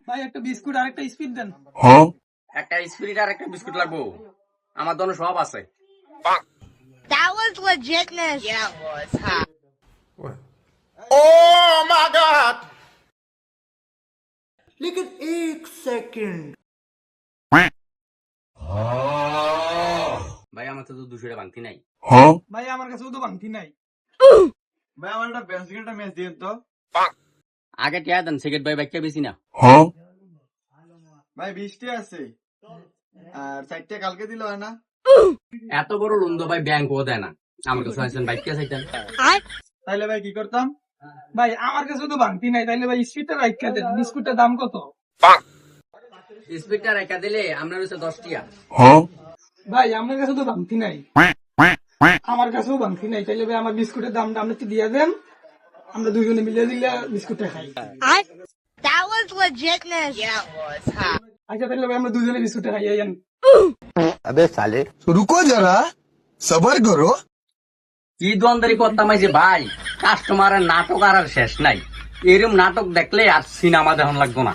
ভাই একটা বিস্কুট আর একটা স্পিড দেন। একটা স্পিরিট আর একটা বিস্কুট লাগবো, আমার দোনো সব আছে। That was legitness. Yeah, it was. Huh? Oh my God! लेकिन एक सेकंड ভাই আমার তো 200 টাকা বাংতি নাই। ভাই আমার কাছে তো বাংতি নাই। ভাই আমার একটা বেসিকেটটা ম্যাচ দিন তো। আগে টিয়া দেন, সিগারেট ভাই বাইকটা বেশি না। ভাই 20টা আছে আর 4টা কালকে দিলে হয় না? এত বড় লুন্দ ভাই ব্যাংক ও দেয় না, আমার কাছে আছেন বাইকটা চাইতেন। তাইলে ভাই কি করতাম? ভাই আমার কাছে তো বাংতি নাই, তাইলে ভাই স্পিডটা রাইখা দেন। বিস্কুটটার দাম কত? স্পিডটা রেখা দিলে আপনার হচ্ছে 10 টিয়া। ভাই আমার কাছে তো বাংতি নাই। আমার কাছেও বাংতি নাই, তাইলে ভাই আমার বিস্কুটের দামটা আপনি একটু দিয়ে দেন, আমরা দুজনে মিলে দিলে বিস্কুটটা খাই। That was legitness. Yeah, it was. Huh? আচ্ছা তাইলে ভাই আমরা দুজনে বিস্কুটটা খাই। আইয়েন। अबे साले रुको जरा सबर करो কি দ্বন্দ্বই করতাম এই যে ভাই, কাস্টমারের নাটক আর শেষ নাই। এরকম নাটক দেখলে আর সিনেমা দেখান লাগতো না।